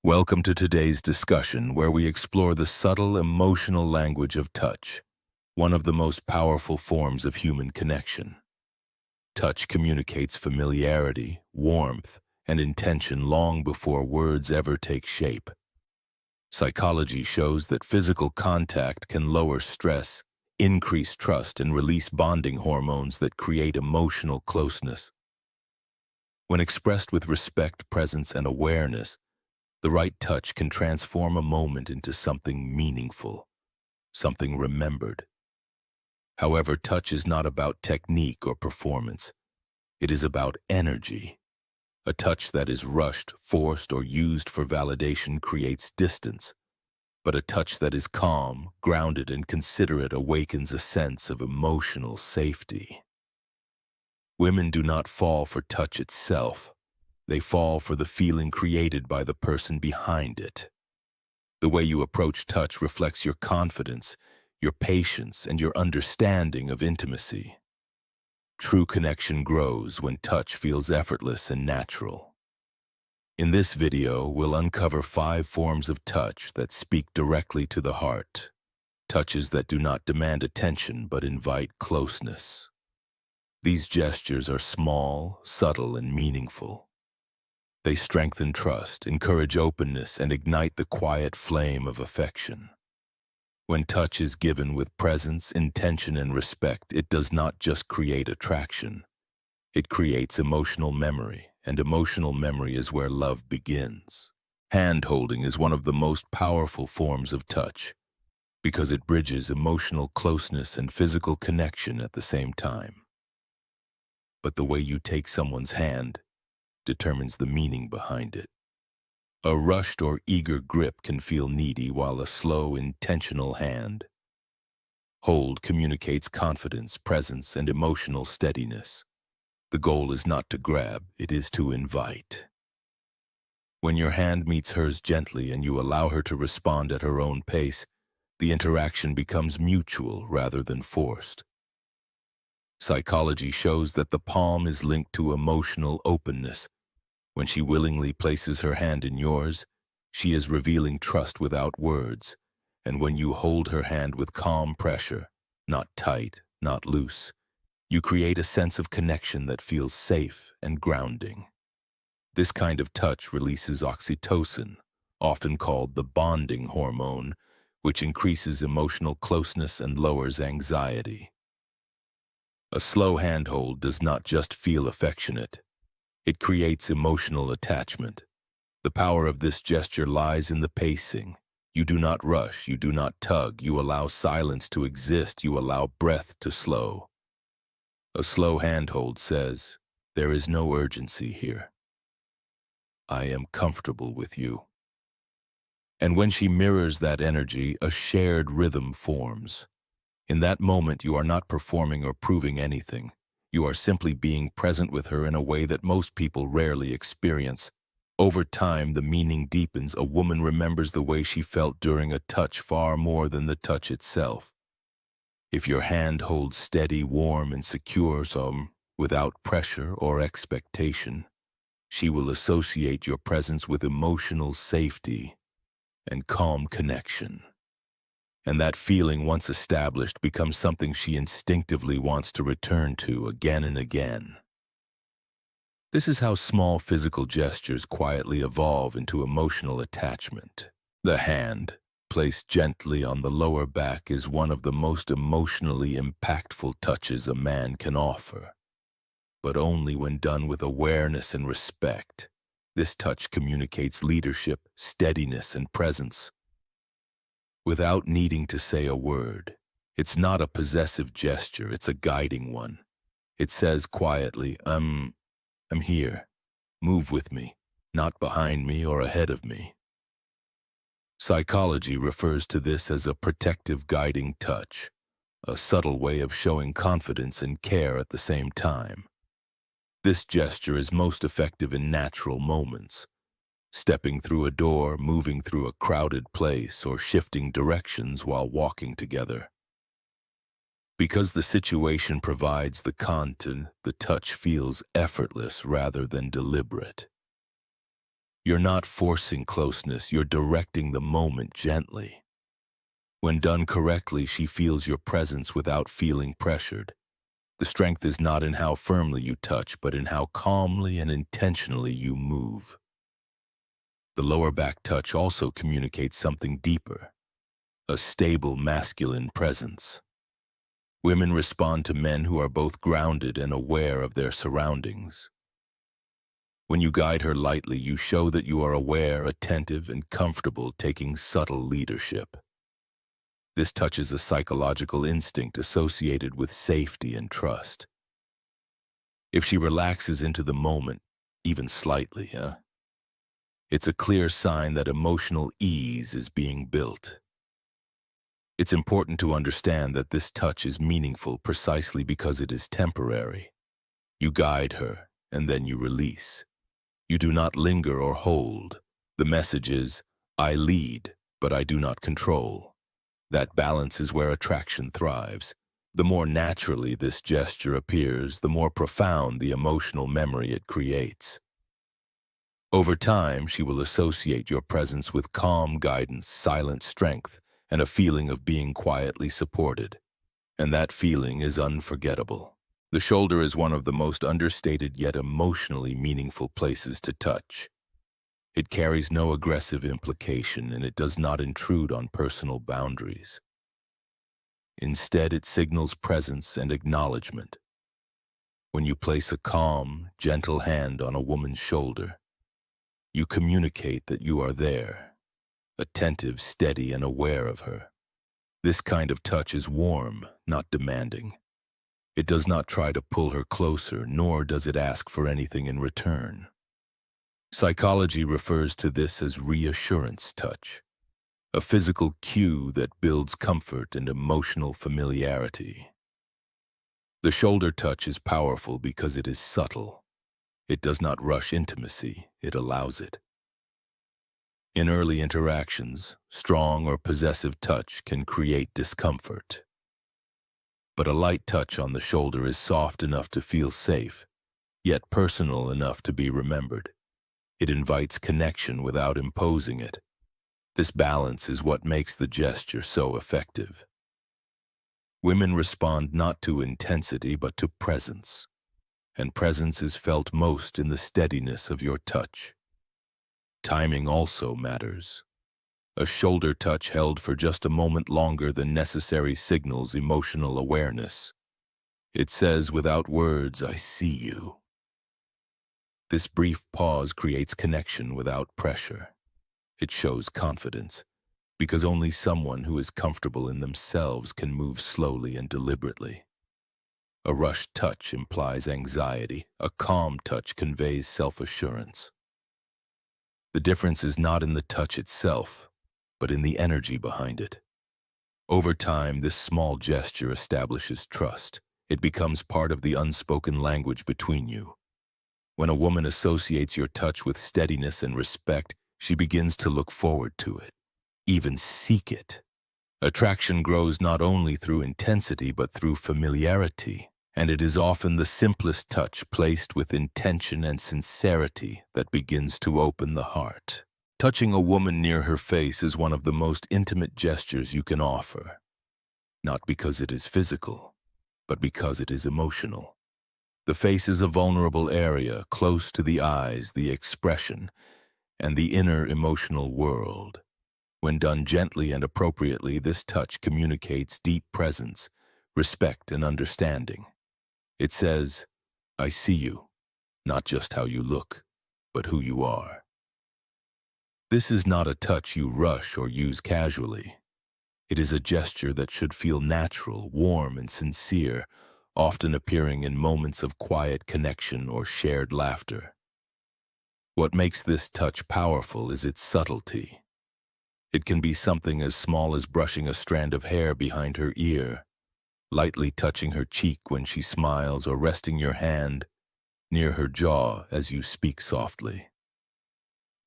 Welcome to today's discussion where we explore the subtle emotional language of touch, one of the most powerful forms of human connection. Touch communicates familiarity, warmth, and intention long before words ever take shape. Psychology shows that physical contact can lower stress, increase trust, and release bonding hormones that create emotional closeness. When expressed with respect, presence, and awareness, the right touch can transform a moment into something meaningful, something remembered. However, touch is not about technique or performance. It is about energy. A touch that is rushed, forced, or used for validation creates distance, but a touch that is calm, grounded, and considerate awakens a sense of emotional safety. Women do not fall for touch itself. They fall for the feeling created by the person behind it. The way you approach touch reflects your confidence, your patience, and your understanding of intimacy. True connection grows when touch feels effortless and natural. In this video, we'll uncover 5 forms of touch that speak directly to the heart. Touches that do not demand attention but invite closeness. These gestures are small, subtle, and meaningful. They strengthen trust, encourage openness, and ignite the quiet flame of affection. When touch is given with presence, intention, and respect, it does not just create attraction. It creates emotional memory, and emotional memory is where love begins. Hand-holding is one of the most powerful forms of touch because it bridges emotional closeness and physical connection at the same time. But the way you take someone's hand determines the meaning behind it. A rushed or eager grip can feel needy, while a slow, intentional hand hold communicates confidence, presence, and emotional steadiness. The goal is not to grab, it is to invite. When your hand meets hers gently and you allow her to respond at her own pace, the interaction becomes mutual rather than forced. Psychology shows that the palm is linked to emotional openness. When she willingly places her hand in yours, she is revealing trust without words. And when you hold her hand with calm pressure, not tight, not loose, you create a sense of connection that feels safe and grounding. This kind of touch releases oxytocin, often called the bonding hormone, which increases emotional closeness and lowers anxiety. A slow handhold does not just feel affectionate. It creates emotional attachment. The power of this gesture lies in the pacing. You do not rush, you do not tug, you allow silence to exist, you allow breath to slow. A slow handhold says, "There is no urgency here. I am comfortable with you." And when she mirrors that energy, a shared rhythm forms. In that moment, you are not performing or proving anything. You are simply being present with her in a way that most people rarely experience. Over time, the meaning deepens. A woman remembers the way she felt during a touch far more than the touch itself. If your hand holds steady, warm, and secure, without pressure or expectation, she will associate your presence with emotional safety and calm connection. And that feeling, once established, becomes something she instinctively wants to return to again and again. This is how small physical gestures quietly evolve into emotional attachment. The hand, placed gently on the lower back, is one of the most emotionally impactful touches a man can offer. But only when done with awareness and respect. This touch communicates leadership, steadiness, and presence, without needing to say a word. It's not a possessive gesture, it's a guiding one. It says quietly, I'm here. Move with me, not behind me or ahead of me. Psychology refers to this as a protective guiding touch, a subtle way of showing confidence and care at the same time. This gesture is most effective in natural moments. Stepping through a door, moving through a crowded place, or shifting directions while walking together. Because the situation provides the content, the touch feels effortless rather than deliberate. You're not forcing closeness, you're directing the moment gently. When done correctly, she feels your presence without feeling pressured. The strength is not in how firmly you touch, but in how calmly and intentionally you move. The lower back touch also communicates something deeper, a stable masculine presence. Women respond to men who are both grounded and aware of their surroundings. When you guide her lightly, you show that you are aware, attentive, and comfortable taking subtle leadership. This touches a psychological instinct associated with safety and trust. If she relaxes into the moment, even slightly, it's a clear sign that emotional ease is being built. It's important to understand that this touch is meaningful precisely because it is temporary. You guide her, and then you release. You do not linger or hold. The message is, I lead, but I do not control. That balance is where attraction thrives. The more naturally this gesture appears, the more profound the emotional memory it creates. Over time, she will associate your presence with calm guidance, silent strength, and a feeling of being quietly supported. And that feeling is unforgettable. The shoulder is one of the most understated yet emotionally meaningful places to touch. It carries no aggressive implication, and it does not intrude on personal boundaries. Instead, it signals presence and acknowledgement. When you place a calm, gentle hand on a woman's shoulder, you communicate that you are there, attentive, steady, and aware of her. This kind of touch is warm, not demanding. It does not try to pull her closer, nor does it ask for anything in return. Psychology refers to this as reassurance touch, a physical cue that builds comfort and emotional familiarity. The shoulder touch is powerful because it is subtle. It does not rush intimacy, it allows it. In early interactions, strong or possessive touch can create discomfort. But a light touch on the shoulder is soft enough to feel safe, yet personal enough to be remembered. It invites connection without imposing it. This balance is what makes the gesture so effective. Women respond not to intensity but to presence, and presence is felt most in the steadiness of your touch. Timing also matters. A shoulder touch held for just a moment longer than necessary signals emotional awareness. It says without words, I see you. This brief pause creates connection without pressure. It shows confidence, because only someone who is comfortable in themselves can move slowly and deliberately. A rushed touch implies anxiety. A calm touch conveys self-assurance. The difference is not in the touch itself, but in the energy behind it. Over time, this small gesture establishes trust. It becomes part of the unspoken language between you. When a woman associates your touch with steadiness and respect, she begins to look forward to it, even seek it. Attraction grows not only through intensity but through familiarity, and it is often the simplest touch placed with intention and sincerity that begins to open the heart. Touching a woman near her face is one of the most intimate gestures you can offer, not because it is physical, but because it is emotional. The face is a vulnerable area, close to the eyes, the expression, and the inner emotional world. When done gently and appropriately, this touch communicates deep presence, respect, and understanding. It says, I see you, not just how you look, but who you are. This is not a touch you rush or use casually. It is a gesture that should feel natural, warm, and sincere, often appearing in moments of quiet connection or shared laughter. What makes this touch powerful is its subtlety. It can be something as small as brushing a strand of hair behind her ear, lightly touching her cheek when she smiles, or resting your hand near her jaw as you speak softly.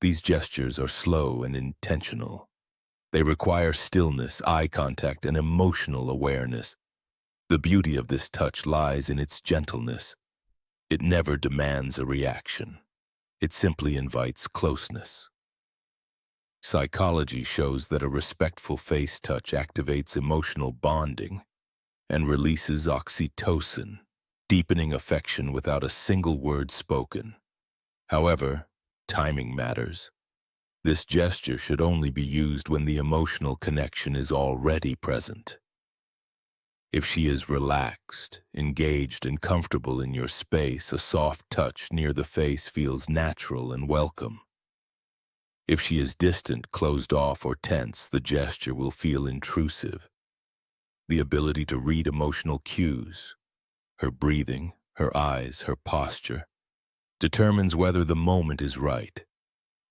These gestures are slow and intentional. They require stillness, eye contact, and emotional awareness. The beauty of this touch lies in its gentleness. It never demands a reaction. It simply invites closeness. Psychology shows that a respectful face touch activates emotional bonding and releases oxytocin, deepening affection without a single word spoken. However, timing matters. This gesture should only be used when the emotional connection is already present. If she is relaxed, engaged, and comfortable in your space, a soft touch near the face feels natural and welcome. If she is distant, closed off, or tense, the gesture will feel intrusive. The ability to read emotional cues, her breathing, her eyes, her posture, determines whether the moment is right.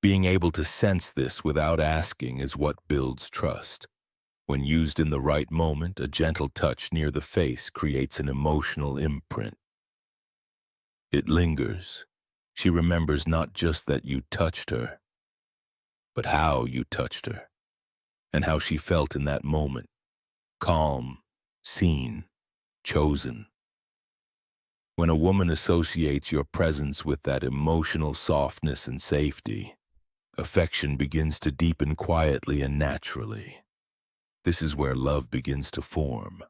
Being able to sense this without asking is what builds trust. When used in the right moment, a gentle touch near the face creates an emotional imprint. It lingers. She remembers not just that you touched her, but how you touched her, and how she felt in that moment. Calm, seen, chosen. When a woman associates your presence with that emotional softness and safety, affection begins to deepen quietly and naturally. This is where love begins to form,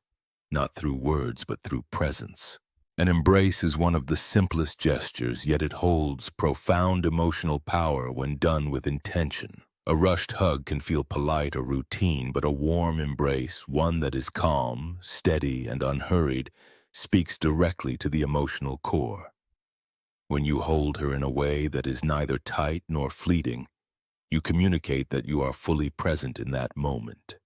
not through words but through presence. An embrace is one of the simplest gestures, yet it holds profound emotional power when done with intention. A rushed hug can feel polite or routine, but a warm embrace, one that is calm, steady, and unhurried, speaks directly to the emotional core. When you hold her in a way that is neither tight nor fleeting, you communicate that you are fully present in that moment.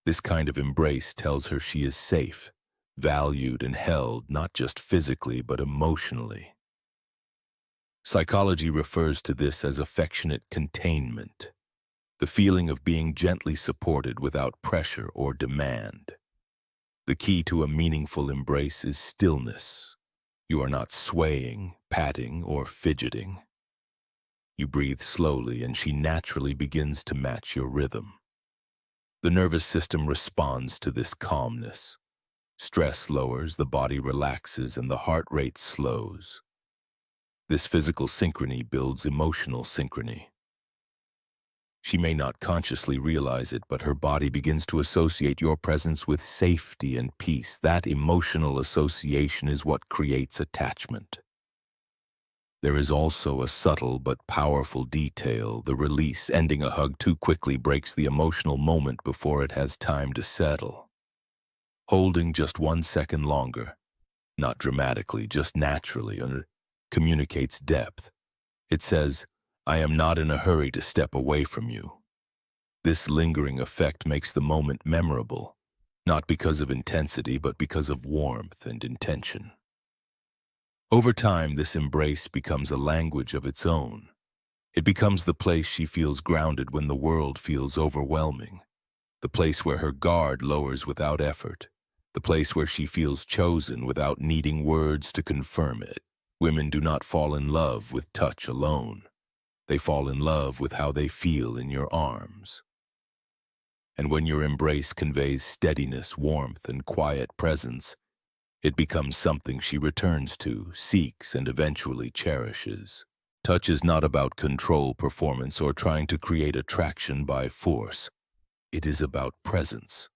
This kind of embrace tells her she is safe, valued, and held not just physically but emotionally. Psychology refers to this as affectionate containment, the feeling of being gently supported without pressure or demand. The key to a meaningful embrace is stillness. You are not swaying, patting, or fidgeting. You breathe slowly, and she naturally begins to match your rhythm. The nervous system responds to this calmness. Stress lowers, the body relaxes, and the heart rate slows. This physical synchrony builds emotional synchrony. She may not consciously realize it, but her body begins to associate your presence with safety and peace. That emotional association is what creates attachment. There is also a subtle but powerful detail. The release. Ending a hug too quickly breaks the emotional moment before it has time to settle. Holding just 1 second longer, not dramatically, just naturally, communicates depth. It says, "I am not in a hurry to step away from you." This lingering effect makes the moment memorable, not because of intensity, but because of warmth and intention. Over time, this embrace becomes a language of its own. It becomes the place she feels grounded when the world feels overwhelming, the place where her guard lowers without effort, the place where she feels chosen without needing words to confirm it. Women do not fall in love with touch alone. They fall in love with how they feel in your arms. And when your embrace conveys steadiness, warmth, and quiet presence, it becomes something she returns to, seeks, and eventually cherishes. Touch is not about control, performance, or trying to create attraction by force. It is about presence,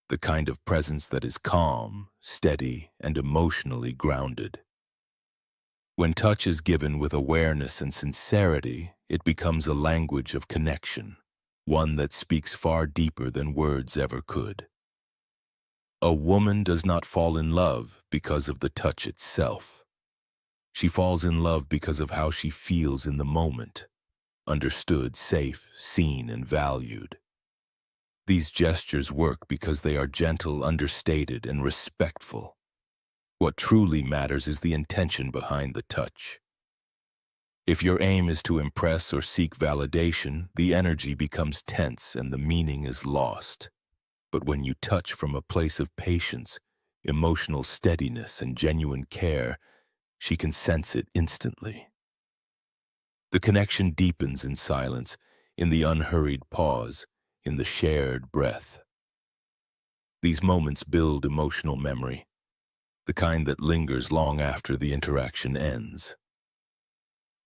the kind of presence that is calm, steady, and emotionally grounded. When touch is given with awareness and sincerity, it becomes a language of connection, one that speaks far deeper than words ever could. A woman does not fall in love because of the touch itself. She falls in love because of how she feels in the moment, understood, safe, seen, and valued. These gestures work because they are gentle, understated, and respectful. What truly matters is the intention behind the touch. If your aim is to impress or seek validation, the energy becomes tense and the meaning is lost. But when you touch from a place of patience, emotional steadiness, and genuine care, she can sense it instantly. The connection deepens in silence, in the unhurried pause, in the shared breath. These moments build emotional memory, the kind that lingers long after the interaction ends.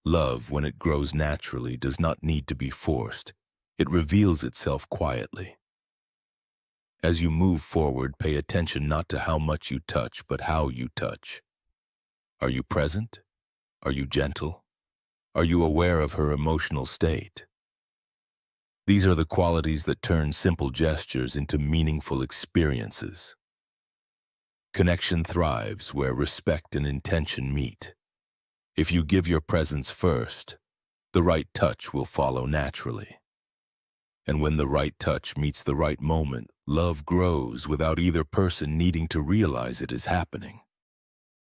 Love, when it grows naturally, does not need to be forced. It reveals itself quietly. As you move forward, pay attention not to how much you touch, but how you touch. Are you present? Are you gentle? Are you aware of her emotional state? These are the qualities that turn simple gestures into meaningful experiences. Connection thrives where respect and intention meet. If you give your presence first, the right touch will follow naturally. And when the right touch meets the right moment, love grows without either person needing to realize it is happening.